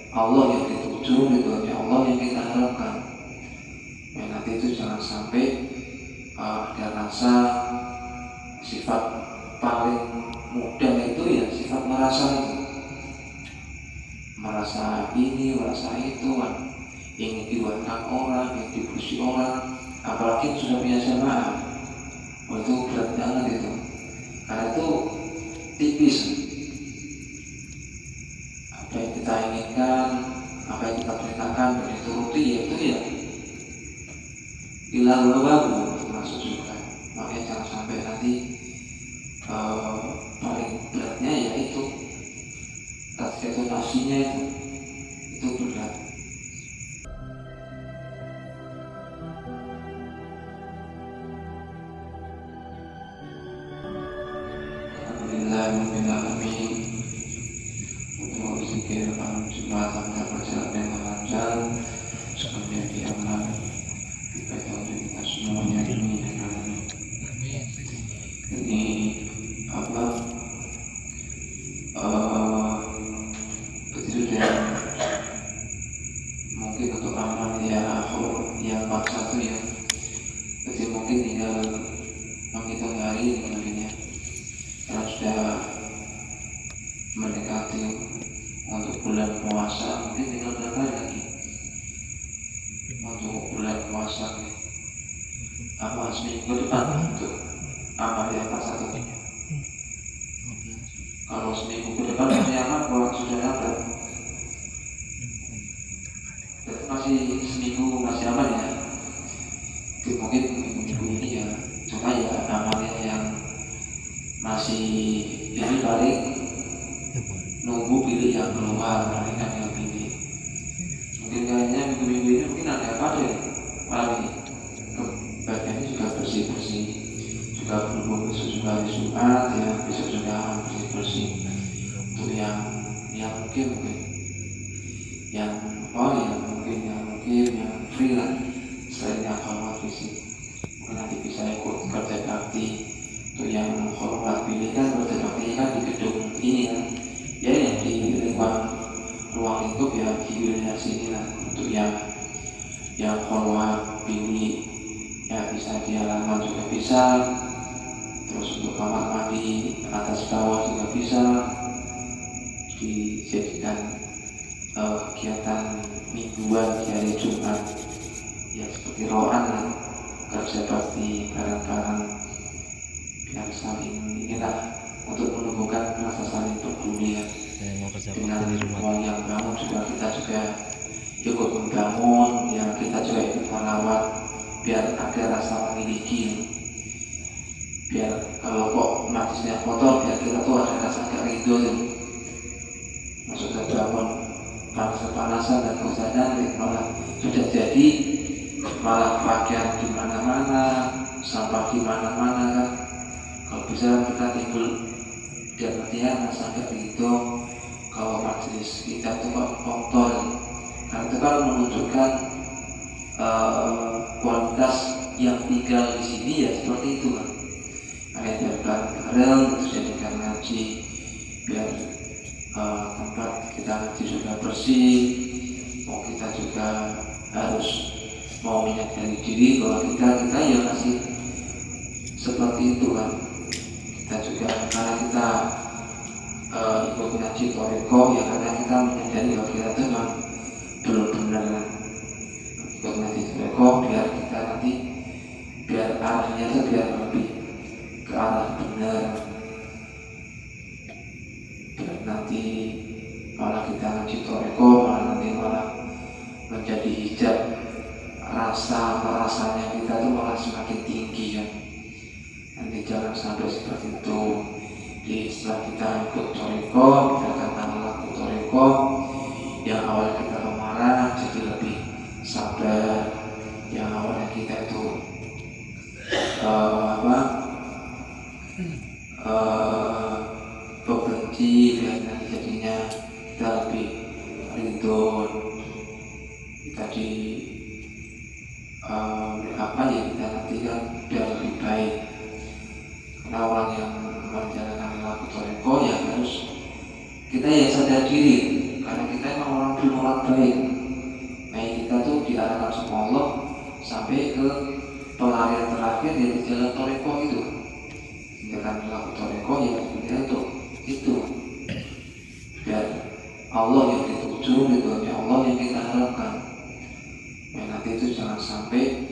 Allah yang dituju, ridhonya Allah yang kita harapkan. Ya, nanti itu jangan sampai ada rasa sifat paling mudah itu ya sifat merasa ini, merasa itu kan, ingin diwakilkan orang, ingin dipuji orang, apalagi sudah punya jamaah. Itu berat banget itu, karena itu tipis. Apa yang kita inginkan, apa yang kita perintahkan dan dituruti, yaitu ya ilah wabahu termasuk juga. Makanya jangan sampai nanti paling beratnya yaitu tazkiyatun nafsinya itu berat. Alhamdulillahirrahmanirrahim. Untuk zikir malam Jumat sampai berjalan dengan lancar, semuanya diaman, dipegang oleh kita semuanya ini dengan ini apa begitu dan mungkin untuk amal ya yang 41 ya, jadi mungkin tinggal menghitung hari kemarinnya karena sudah mendekati untuk bulan puasa, mungkin tinggal berapa lagi untuk bulan puasa nih, apa seminggu depan untuk amal yang 41. Kalau seminggu ke depan masih aman, kalau sudah dapat masih seminggu masih aman ya. Itu mungkin minggu ini ya, cuma ya amalnya yang masih ini paling nunggu pilih yang keluar, mereka yang pilih. Mungkin kayaknya minggu-minggu ini mungkin ada apa deh malam ini. Bagiannya juga bersih-bersih, juga berhubung besok juga hari Jumat ya, besok juga bersih-bersih. Untuk yang mungkin yang yang free lah, selain yang hormat fisik mungkin nanti bisa ikut kerja bakti. Untuk yang hormat pilih kan kerja bakti kan di gedung ini kan ya, yang di ruang lingkup ya di wilayah sini lah. Untuk yang hormat pilih ya bisa di halaman juga bisa, terus untuk kamar mandi atas bawah juga bisa dijadikan kegiatan mingguan di hari Jumat ya, seperti rohan lah, kerja bakti bareng-bareng biar saling inilah untuk menumbuhkan rasa saling peduli ya. Dengan uang yang bangun juga kita juga ikut membangun ya, kita juga ikut merawat biar ada rasa memiliki, biar kalau kok majlisnya kotor biar kita tuh ada rasa gak ridho tuh. Maksudnya bangun panas-panasan dan kehujanan malah sudah jadi malah pakaian di mana-mana, sampah di mana-mana kan. Kalau bisa kita timbul dan latihan rasa gak ridho kalau majelis kita tuh kok kotor, karena itu kan menunjukkan kualitas yang tinggal di sini ya seperti itu kan. Makanya bareng-bareng jadikan ngaji biar tempat kita ngaji juga bersih. Mau kita juga harus mau menyadari diri bahwa kita ya masih seperti itu kan. Kita juga karena kita ikut ngaji toriko ya, karena kita menyadari bahwa kita itu memang belum benar kan. Ikut ngaji toriko biar kita nanti biar arahnya itu biar lebih ke arah benar, biar nanti malah kita ngaji toriko malah menjadi hijab, rasanya kita tuh malah semakin tinggi kan. Nanti jangan sampai seperti itu. Setelah kita ikut toriko, kita akan laku toriko yang awal kita pemarah jadi lebih sabar, yang awalnya kita itu benci dan nanti jadinya kita lebih ridho, kita di kita nanti kan biar lebih baik. Karena orang yang menjalankan laku toriko ya harus kita ya sadar diri, karena kita emang belum baik kita tuh diarahkan sama Allah sampai ke pelarian terakhir dari jalan toreko itu. Dengan melakukan toreko ya sebenarnya itu biar Allah yang dituju, ridhonya Allah yang kita harapkan. Ya, nanti itu jangan sampai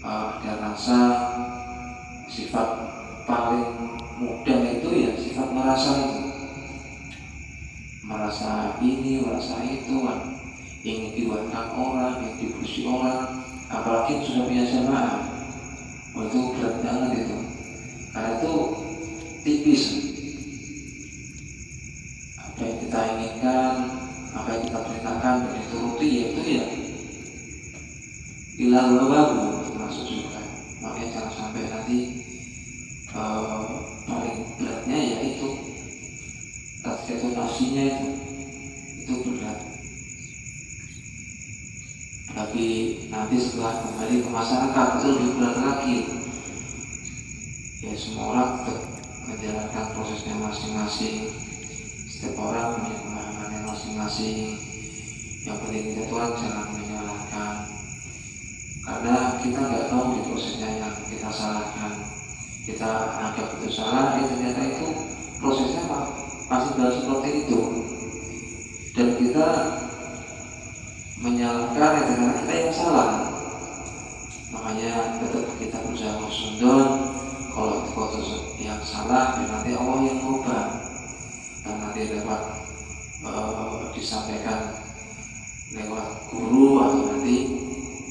ada rasa sifat paling mudah itu ya sifat merasa itu, merasa ini, merasa itu, ingin diwakilkan orang, ingin dipuji orang, apalagi sudah punya jamaah. Itu berat banget itu, karena itu tipis. Apa yang kita inginkan, apa yang kita perintahkan dan dituruti yaitu ya ilal wabahu termasuk juga. Makanya jangan sampai nanti paling beratnya yaitu tazkiyatun nafsinya itu berat. Tapi nanti setelah kembali ke masyarakat itu lebih berat lagi. Ya semua orang tetap menjalankan prosesnya masing-masing. Setiap orang punya pemahamannya masing-masing. Yang penting kita tuh jangan menyalahkan, karena kita nggak tahu di prosesnya yang kita salahkan. Kita anggap itu salah, ternyata itu prosesnya pasti berlangsung seperti itu. Dan kita menyalahkan karena kita yang salah. Makanya tetap kita berusaha husnuzon. Kalau itu yang salah, dan nanti Allah yang merubah. Dan nanti dapat disampaikan lewat guru atau nanti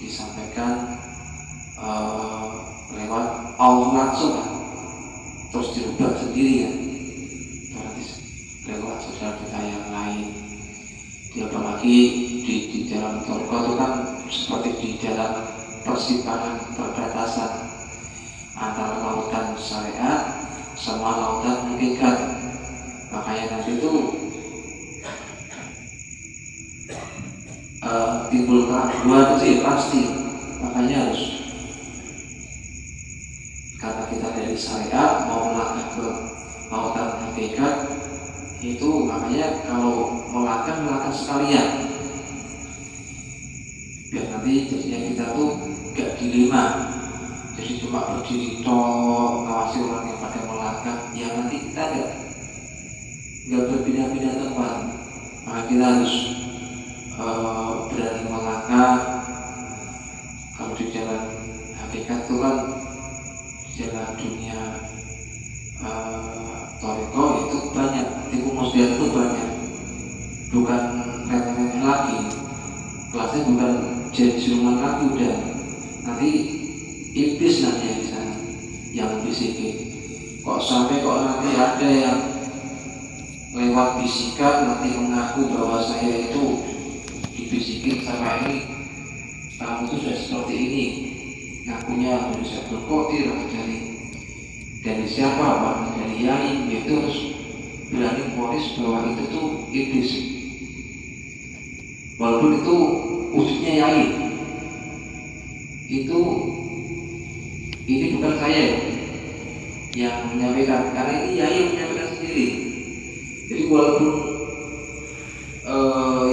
disampaikan lewat Allah langsung, terus dirubah sendiri ya. Nanti lewat sosial kita yang lain. Apalagi di dalam toriko itu kan seperti di dalam persimpangan perbatasan antara lautan syariat sama lautan hakikat. Makanya nanti itu timbul keraguan sih pasti. Makanya harus, karena kita dari syariat mau melangkah ke lautan hakikat itu, makanya kalau melangkah sekalian biar nanti jadinya kita tuh gak dilema. Jadi cuma berdiri tok ngawasi orang yang pada melangkah, ya nanti kita gak berpindah-pindah tempat. Maka kita harus berani melangkah. Kalau di jalan hakikat itu kan jalan dunia toriko itu banyak, tipu muslihat itu banyak, bukan remeh-remeh lagi. Kelasnya bukan jeruman lagi, udah nanti iblis nanti yang sana yang bisikin. Kok sampai nanti ada yang lewat bisikan nanti mengaku bahwa saya itu dibisikin sama ini, kamu tuh sudah seperti ini, ngakunya dari Syekh Qadir dari siapa, Pak? Dari Yai. Itu harus berani ponis bahwa itu tuh iblis, walaupun itu wujudnya Yai. Itu ini bukan saya yang menyampaikan, karena ini Yai yang menyampaikan sendiri. Jadi walaupun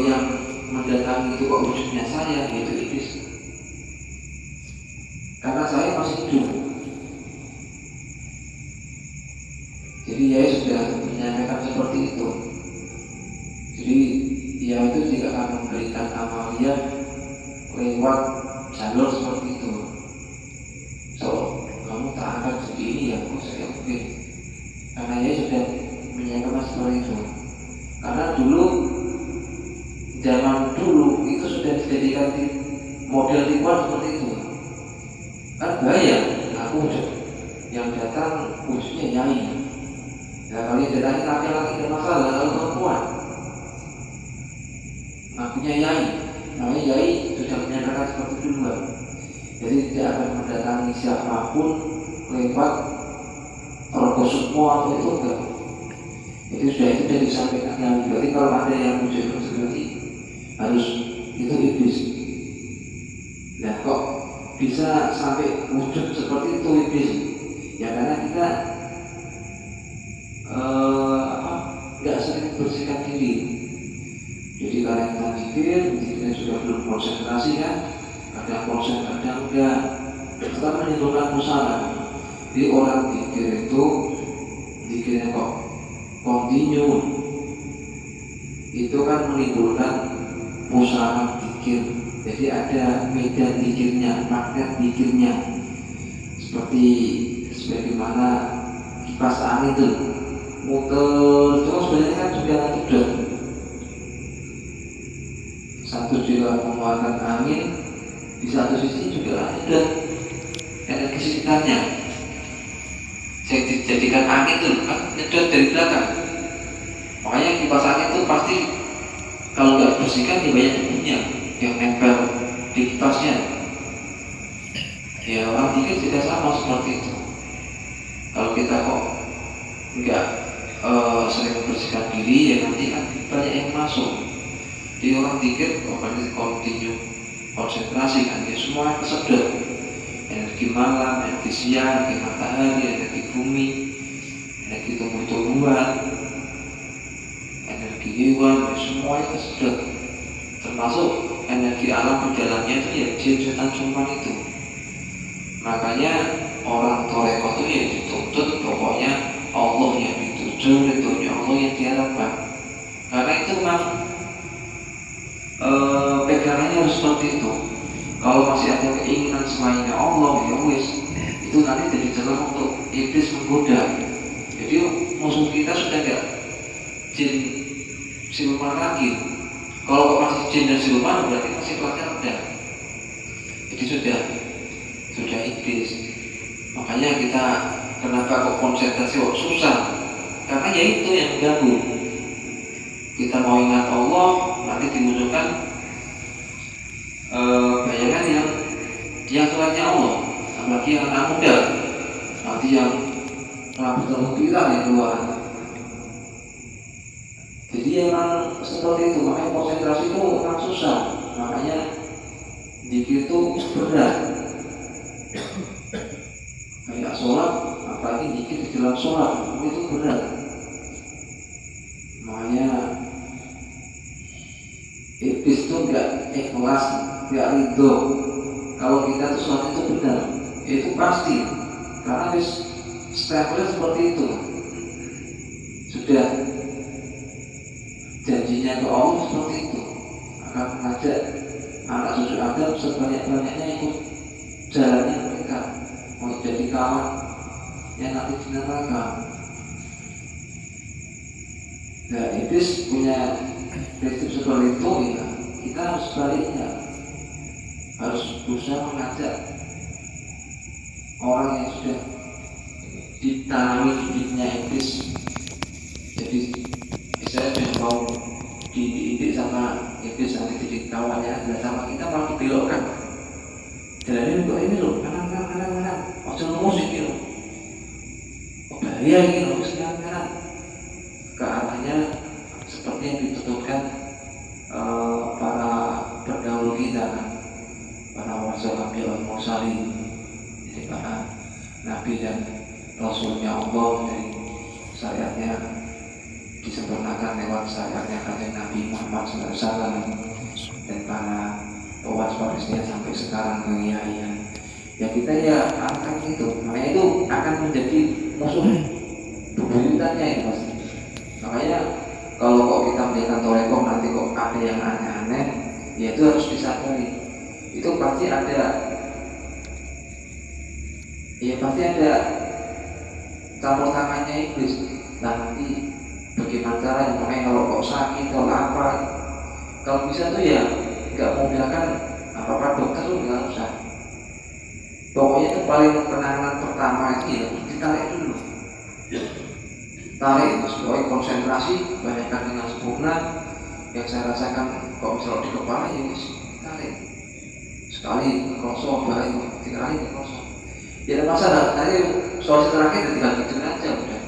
yang mendatangi itu kok wujudnya saya, yaitu iblis, karena saya masih hidup. Jadi Yai sudah menyampaikan seperti itu. Jadi dia itu tidak akan memberikan amalia lewat jalur seperti itu. So, kamu tak akan jadi ini ya, saya oke. Karena Yai sudah menyampaikan seperti itu. Karena zaman dulu itu sudah dijadikan model tipuan seperti itu. Kan bahaya, aku yang datang wujudnya Yai. Ya kalau yang datangnya laki-laki tidak masalah, kalau perempuan ngakunya Yai. Namanya Yai sudah menyatakan seperti itu duluan. Jadi tidak akan mendatangi siapapun lewat Toroko Sukmo atau itu enggak. Itu sudah disampaikan Yai. Berarti kalau ada yang wujud berarti harus itu iblis. Nah kok bisa sampai wujud seperti itu iblis? Ya karena kita nggak sering bersihkan diri. Jadi karena kita zikirnya sudah belum konsentrasi kan, kadang konsen kadang enggak, kita menimbulkan musyawarah. Di orang zikir itu zikirnya kok continue, itu kan menimbulkan musyawarah zikir. Jadi ada medan zikirnya, magnet zikirnya, seperti sebagaimana kipas angin itu muter terus, sebenarnya kan juga sudah satu juga mengeluarkan angin, di satu sisi juga ada energi sekitarnya. Yang dijadikan angin itu kan nyedot dari belakang. Makanya kipas angin itu pasti kalau nggak bersihkan ya banyak debunya yang nempel di kipasnya. Ya orang dikit juga sama seperti itu. Kalau kita kok nggak sering membersihkan diri, ya nanti kan banyak yang masuk. Di orang dikit kok berarti continue konsentrasi kan, ya semua kesedot. Energi malam, energi siang, energi matahari, energi bumi, energi tumbuh-tumbuhan, energi hewan, ya semuanya kesedot. Termasuk energi alam berjalannya itu ya jin, setan, suman itu. Makanya orang toreko itu ya dituntut pokoknya Allah yang dituju, ridhonya Allah yang diharapkan. Karena itu memang pegangannya harus seperti itu. Kalau masih ada keinginan selainnya Allah, ya wis, itu nanti jadi celah untuk iblis menggoda. Jadi musuh kita sudah enggak jin siluman lagi. Kalau masih jin dan siluman berarti masih kelasnya rendah. Jadi sudah iblis. Makanya kita kenapa kok konsentrasi kok susah? Karena ya itu yang mengganggu. Kita mau ingat Allah, nanti dimunculkan bayangan yang selainnya Allah, apalagi yang anak muda, nanti yang rambut terbukiran yang keluar. Jadi emang seperti itu, makanya konsentrasi itu memang susah. Makanya zikir itu berat. Kayak sholat, apalagi zikir di dalam sholat itu berat. Makanya iblis itu enggak ikhlas, enggak ridho kalau kita tuh sholat itu benar. Itu pasti, karena stempelnya seperti itu. Sudah janjinya ke Allah seperti itu, akan mengajak anak cucu Adam sebanyak-banyaknya ikut jalannya mereka untuk jadi kawan yang nanti di neraka. Nah, iblis punya prinsip seperti itu, ya kita harus sebaliknya, harus berusaha mengajak orang yang sudah ditanami bibitnya iblis. Jadi saya sudah mau dididik sama iblis, nanti jadi kawannya adalah sama kita, malah dibelokkan. Jalannya kok ini loh, kanan, ojo musik ini loh, bahaya ini loh, kanan. Ke arahnya seperti yang dituturkan para pendahulu kita, para rasul Nabi Mursali, jadi para nabi dan rasulnya Allah, dari syariatnya disempurnakan lewat syariatnya kanjeng Nabi Muhammad SAW, dan para pewaris-warisnya sampai sekarang mengiyakan. Ya kita ya akan itu, makanya itu akan menjadi musuh bebuyutannya itu pasti. Makanya kalau kok kita melihat toreko nanti kok ada yang aneh-aneh, ya itu harus disadari. Itu pasti ada, ya pasti ada campur tangannya iblis. Nah nanti bagaimana caranya? Makanya kalau kok sakit atau apa, kalau bisa tuh ya nggak mau biarkan apa-apa dokter tuh nggak usah. Pokoknya itu paling penanganan pertama itu ya ditarik dulu. Tarik, supaya konsentrasi, banyakkan dengan sempurna. Yang saya rasakan kalau misalnya di kepala ya tarik. Sekali ngerosok, tiga kali ngerosok. Ya ada masalah, tadi solusi terakhir tinggal gitu aja udah.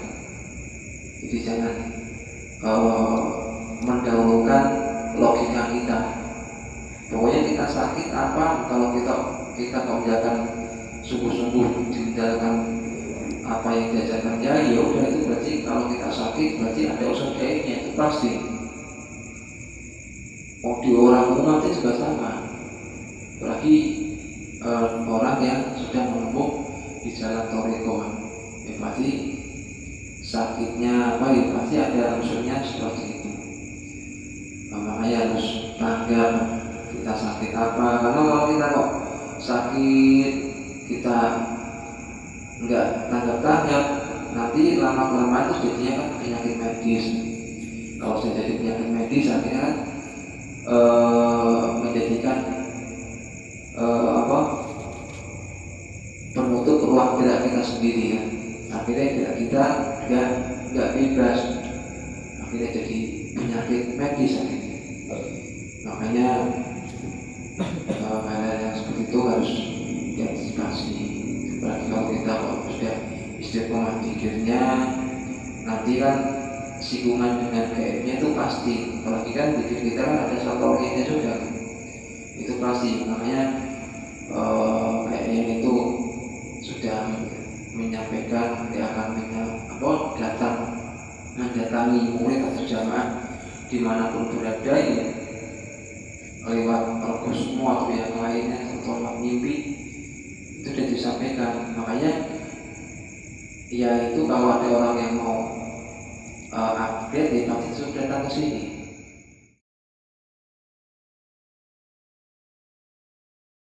Jadi jangan mendahulukan logika kita. Pokoknya kita sakit apa, kalau kita menjalankan sungguh-sungguh menjalankan apa yang diajarkan ya udah, itu berarti kalau kita sakit berarti ada usaha gaibnya, itu pasti. mau di orang umum itu juga sama, apalagi orang yang sudah menempuh di jalan toriko, ya pasti sakitnya apa ya pasti ada unsurnya seperti itu. Makanya harus tanggap kita sakit apa, karena kalau kita kok sakit kita nggak tanggap-tanggap, nanti lama kelamaan itu jadinya kan penyakit medis. Kalau sudah jadi penyakit medis akhirnya kan menjadikan penutup ruang gerak kita sendiri ya. Akhirnya gerak kita nggak bebas, akhirnya jadi penyakit medis akhirnya. Makanya hal-hal yang seperti itu harus diantisipasi. Apalagi kalau kita sudah istiqomah pikirnya, nanti kan singgungan dengan gaibnya itu pasti. Apalagi kan pikir kita kan ada satu orangnya juga, itu pasti. Makanya kayaknya itu sudah menyampaikan dia akan datang mendatangi murid atau jamaah dimanapun berada ya, lewat rogo semua atau yang lainnya atau lewat mimpi, itu sudah disampaikan. Makanya ya itu kalau ada orang yang mau update ya pasti sudah datang ke sini.